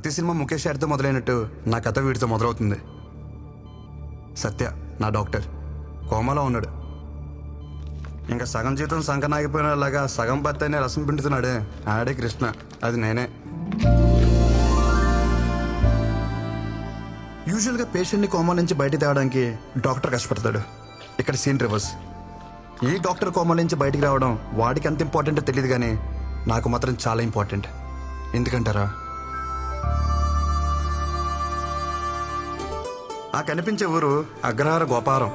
ప్రతి సినిమా ముఖేష్ యాడ్తో మొదలైనట్టు నా కథ వీడితో మొదలవుతుంది. సత్య నా డాక్టర్ కోమాలో ఉన్నాడు. ఇంకా సగం జీవితం సంకనాగిపోయినలాగా సగం భర్తనే రసం పిండుతున్నాడే ఆడే కృష్ణ, అది నేనే. యూజువల్గా పేషెంట్ని కోమా నుంచి బయట తేవడానికి డాక్టర్ కష్టపడతాడు. ఇక్కడ సీన్ రివర్స్. ఈ డాక్టర్ కోమా నుంచి బయటికి రావడం వాడికి ఎంత ఇంపార్టెంటో తెలియదు, కానీ నాకు మాత్రం చాలా ఇంపార్టెంట్. ఎందుకంటారా? ఆ కనిపించే ఊరు అగ్రహార గోపారం.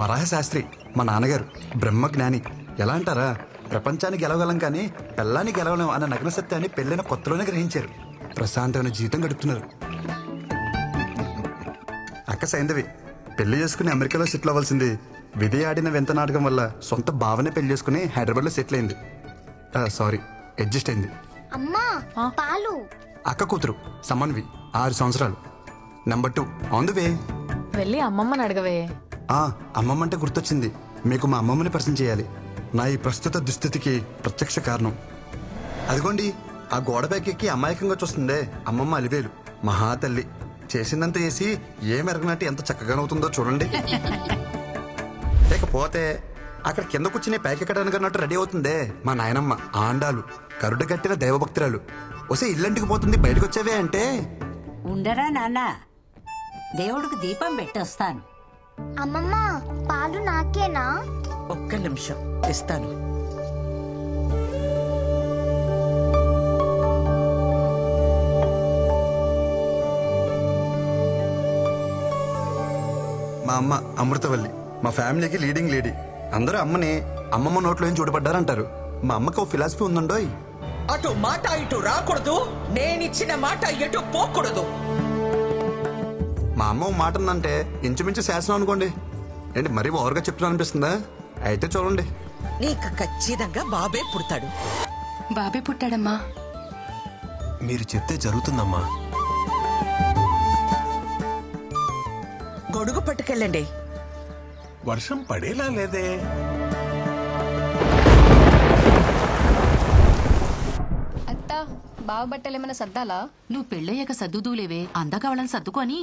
వరాహశాస్త్రి మా నాన్నగారు బ్రహ్మజ్ఞాని. ఎలా అంటారా, ప్రపంచానికి గెలవగలం కానీ పెళ్ళాన్ని గెలవలేం అన్న నగ్న సత్యాన్ని పెళ్ళైన కొత్తలోనే గ్రహించారు. ప్రశాంతమైన జీవితం గడుపుతున్నారు. అక్క సైంధవి పెళ్లి చేసుకుని అమెరికాలో సెటిల్ అవ్వాల్సింది విధి ఆడిన వింత నాటకం వల్ల సొంత భావనే పెళ్లి చేసుకుని హైదరాబాద్లో సెటిల్ అయింది. సారీ, అడ్జస్ట్ అయింది. అక్క కూతురు సమన్వి 6 సంవత్సరాలు. Number 2 on the way. వెళ్ళి అమ్మమ్మని అడగవే. అమ్మమ్మ అంటే గుర్తొచ్చింది, మీకు మా అమ్మమ్మని పరిచయం చేయాలి. నా ఈ ప్రస్తుత దుస్థితికి ప్రత్యక్ష కారణం. అదిగోండి ఆ గోడ ఎక్కి అమాయకంగా చూస్తుందే అమ్మమ్మ అలివేలు. మహాతల్లి చేసిందంత చేసి ఏ మెరగనట్టు ఎంత చక్కగానవుతుందో చూడండి. లేకపోతే అక్కడ కింద కూర్చుని పైకెక్కడానికి అన్నట్టు రెడీ అవుతుందే మా నాయనమ్మ ఆండాలు, కరుడు కట్టిన దైవభక్తురాలు. వసే ఇల్లంటికి పోతుంది బయటకు వచ్చేవే అంటే. ఉండరా నాన్న, దేవుడికి దీపం పెట్టొస్తాను. అమ్మమ్మ పాలు నాకేనా? ఒక్క నిమిషం ఇస్తాను. మా అమ్మ అమృతవల్లి మా ఫ్యామిలీకి లీడింగ్ లేడీ. అందరూ అమ్మని అమ్మమ్మ నోట్లో ఏం చూడబడ్డారంటారు. మా అమ్మకి ఒక ఫిలాసఫీ ఉందండోయ్. అటు మాట ఇటు రాకూడదు, నేనిచ్చిన మాట ఎటు పోకూడదు. మా అమ్మ మాట ఉందంటే ఇంచుమించు శాసనం అనుకోండి. ఏంటి మరీ ఓవర్గా చెప్తున్నా అనిపిస్తుందా? అయితే చూడండి, నీకు ఖచ్చితంగా బాబే పుడతాడు. బాబే పుట్టాడమ్మా. మీరు చెప్తే జరుగుతుందమ్మా. గొడుగు పట్టుకెళ్ళండి. వర్షం పడేలా లేదే. అత్త బావ బట్టలు ఏమైనా సర్దాలా? నువ్వు పెళ్ళయ్యాక సర్దుదూలేవే, అందాక వాళ్ళని సర్దుకొని.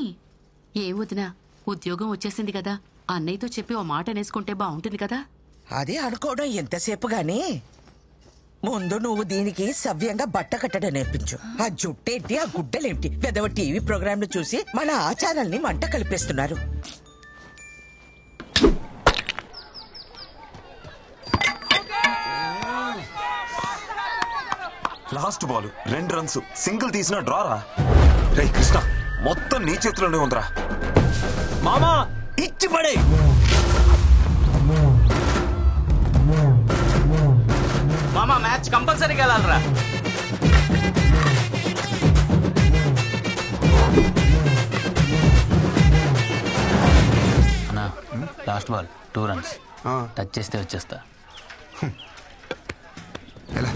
ఏ వదినా, ఉద్యోగం వచ్చేసింది కదా, అన్నయ్యతో చెప్పి ఓ మాట అనేసుకుంటే బాగుంటుంది కదా. అదే అనుకోవడం ఎంతసేపు గాని ముందు నువ్వు దీనికి సవ్యంగా బట్ట కట్టడం నేర్పించు. ఆ జుట్టేంటి, ఆ గుడ్డలేంటి, పెదవ టీవీ ప్రోగ్రాంలు చూసి మన ఆచారాల్ని మంట కలిపేస్తున్నారు. లాస్ట్ బాల్ 2 రన్స్, సింగిల్ తీసిన డ్రారా. రే కృష్ణ, మొత్తం నీ చేతిలోనే ఉందిరా. మామా ఇచ్చి పడే. మామా మ్యాచ్ కంపల్సరీగా వెళ్ళాలరా. అన్నా లాస్ట్ బాల్ 2 రన్స్, టచ్ చేస్తే వచ్చేస్తా. ఎలా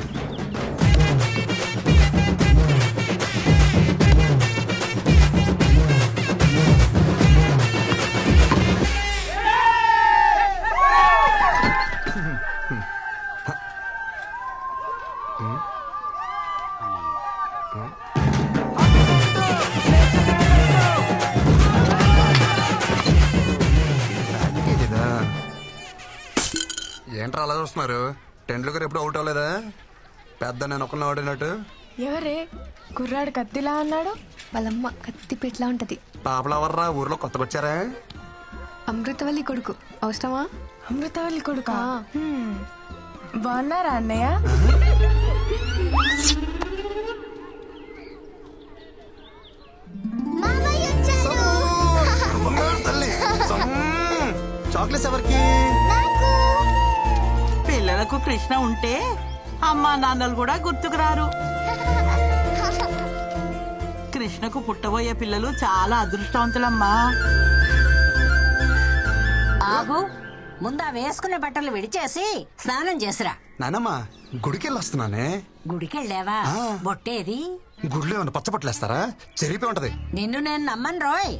ఏంట్రా అలా చూస్తున్నారు? టెండూల్కర్ ఎప్పుడు అవుట్ అవ్వలేదా? పెద్ద నేను ఒకరిని ఆడినట్టు. ఎవరే కుర్రాడు కత్తిలా అన్నాడు? వాళ్ళమ్మ కత్తి పెట్లా ఉంటది. పాపలవర్రా ఊర్లో కొత్తగా వచ్చారా? అమృతవల్లి కొడుకు. అవసరమా? అమృతవల్లి కొడుకా? బాగున్నారా అన్నయ్య? చాక్లెట్స్ ఎవరికి? పిల్లలకు కృష్ణ ఉంటే అమ్మా నాన్నలు కూడా గుర్తుకురారు. కృష్ణకు పుట్టబోయే పిల్లలు చాలా అదృష్టవంతులమ్మా. ఆగు, ముందు ఆ వేసుకునే బట్టలు విడిచేసి స్నానం చేసిరా. నానమ్మ గుడికి వెళ్ళొస్తున్నానే. గుడికెళ్ళావా? బొట్టేది? గుడిలో ఏమన్నా పచ్చబట్టలేస్తారా? చెరిపి ఉంటది. నిన్ను నేను నమ్మను రోయ్.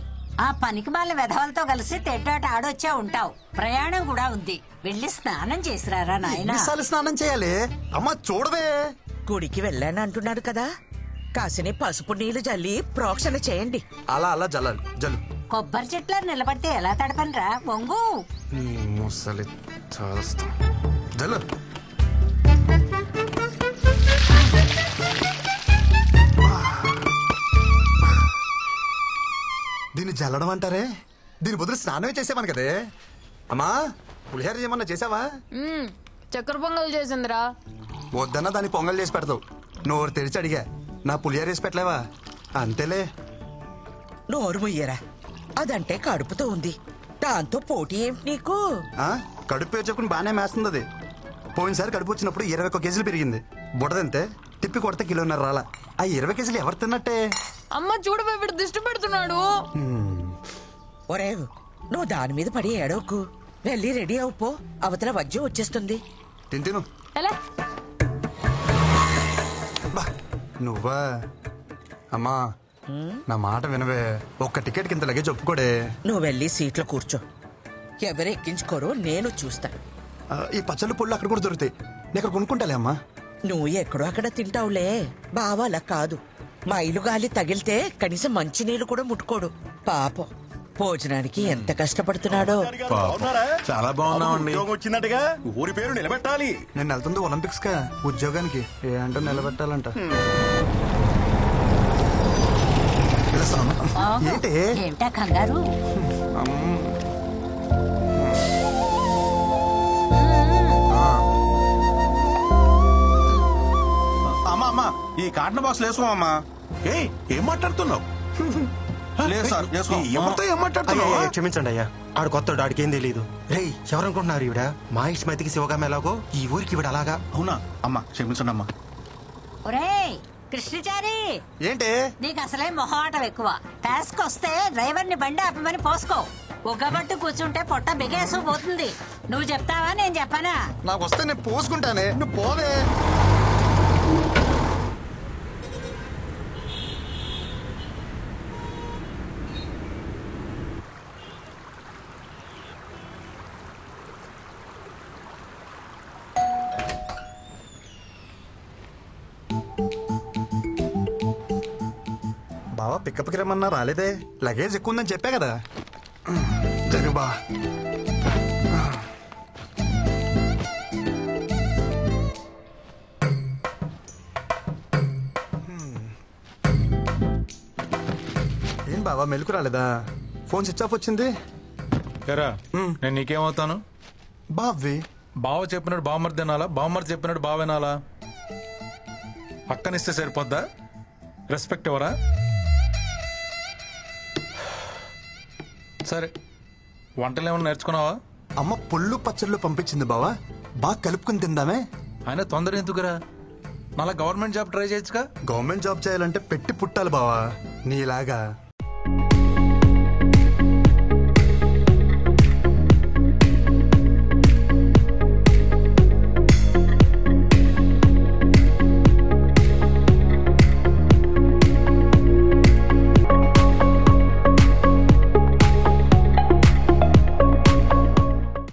ఆ పనికి మాల వెధవలతో కలిసి తెడ్డాట ఆడొచ్చే ఉంటావు. ప్రయాణం కూడా ఉంది. వెళ్ళి స్నానం చేసిరారా నాయనా. ఎన్నిసార్లు స్నానం చేయాలి అమ్మా? చూడవే, గుడికి వెళ్ళాను అంటున్నాడు కదా, కాసిని పసుపు నీళ్లు జల్లి ప్రోక్షణ చేయండి. అలా అలా జల్లాలి. జల్లు. కొబ్బరి చెట్ల నిలబడితే ఎలా తడపనరా? వంగు. ముసలి చేస్తాం. జల్లు. దీన్ని జల్లడం అంటారే? దీని బదులు స్నానమే చేసేవాను కదే. అమ్మా పులిహోర ఏమన్నా చేసావా? చక్కెర పొంగల్ చేసిందిరా. వద్దన్నా దాన్ని పొంగల్ చేసి పెడతావు. నోరు తెరిచి అడిగా, నా పులిహోర వేసి పెట్టలేవా? అంతేలే. నోరు ముయ్యరా, అదంటే కడుపుతో ఉంది, దాంతో పోటీ ఏమిటి నీకు? కడుపు పేర్చుకుని బాగానే మేస్తుంది అది. పోయినసారి కడుపు వచ్చినప్పుడు 21 కేజీలు పెరిగింది. బుడదంతే తిప్పి కొడితే 1.5 కిలో రాలా. ఆ 20 కేజీలు ఎవరు తిన్నట్టే? అమ్మ చూడబోయి వీడు దిష్టి పెడుతున్నాడు. ఒరే నువ్వు దాని మీద పడి ఏడవకు, వెళ్ళి రెడీ అవుపో, అవతల వజ్జం వచ్చేస్తుంది. తిను. నువ్వా? అమ్మా నా మాట వినవే, ఒక్క టికెట్ కింద లగేజ్ ఒప్పుకోడే. నువ్వు వెళ్ళి సీట్లో కూర్చో, ఎవరు ఎక్కించుకోరో నేను చూస్తా. ఈ పచ్చళ్ళు పుళ్ళు అక్కడ కూడా దొరుకుతాయి, నేను అక్కడ కొనుక్కుంటాలే అమ్మా. నువ్వు ఎక్కడో అక్కడ తింటావులే బావా, అలా కాదు. మైలు గాలి తగిలితే కనీసం మంచినీళ్ళు కూడా ముట్టుకోడు. పాపం భోజనానికి ఎంత కష్టపడుతున్నాడో. చాలా బాగున్నామండి. వచ్చినట్టుగా ఊరి పేరు నిలబెట్టాలి. నేను వెళ్తుంది ఒలింపిక్స్ కా ఉద్యోగానికి. ఏంటో నిలబెట్టాలంట. ఏంటి ఏమిటా కంగారు? అమ్మా ఈ కాటన్ బాక్స్ వేసుకోమమ్మా. ఏం మాట్లాడుతున్నావు? లేదు సార్, క్షమించండి అయ్యా, ఆడు కొత్త ఆడికి ఏం తెలీదు. రే ఎవరనుకుంటున్నారు ఈవిడ? మా ఇష్టమైతికి శివగామ ఎలాగో ఈ ఊరికి ఈవిడ అలాగా. అవునా అమ్మా, క్షమించండి అమ్మా. ఒరేయ్ కృష్ణచారి, ఏంటి నీకు అసలే మొహమాటం ఎక్కువ. టాస్క్ వస్తే డ్రైవర్ ని బండి ఆపమని పోసుకో. ఉగ్గబట్టు కూర్చుంటే పొట్ట బిగేసు పోతుంది. నువ్వు చెప్తావా నేను చెప్పనా? నాకు వస్తే నేను పోసుకుంటానే, నువ్వు పోవే. బావా పికప్కి రమ్మన్నా రాలేదే. లగేజ్ ఎక్కువ ఉందని చెప్పా కదా. జరుబా ఏం బావా మెలకు రాలేదా? ఫోన్ స్విచ్ ఆఫ్ వచ్చింది. నేను నీకేమవుతాను? బావి బావ చెప్పినట్టు బావమర్ తినాలా, బావమర్ చెప్పినట్టు బావ వినాలా? పక్కనిస్తే సరిపోద్దా? రెస్పెక్ట్ ఎవరా? సరే వంటలు ఏమన్నా నేర్చుకున్నావా? అమ్మ పుల్లు పచ్చళ్ళు పంపించింది బావా, బాగా కలుపుకుని తిందామే. ఆయన తొందర ఎందుకురా? మళ్ళా గవర్నమెంట్ జాబ్ ట్రై చేయొచ్చుగా. గవర్నమెంట్ జాబ్ చేయాలంటే పెట్టి పుట్టాలి బావా. నీలాగా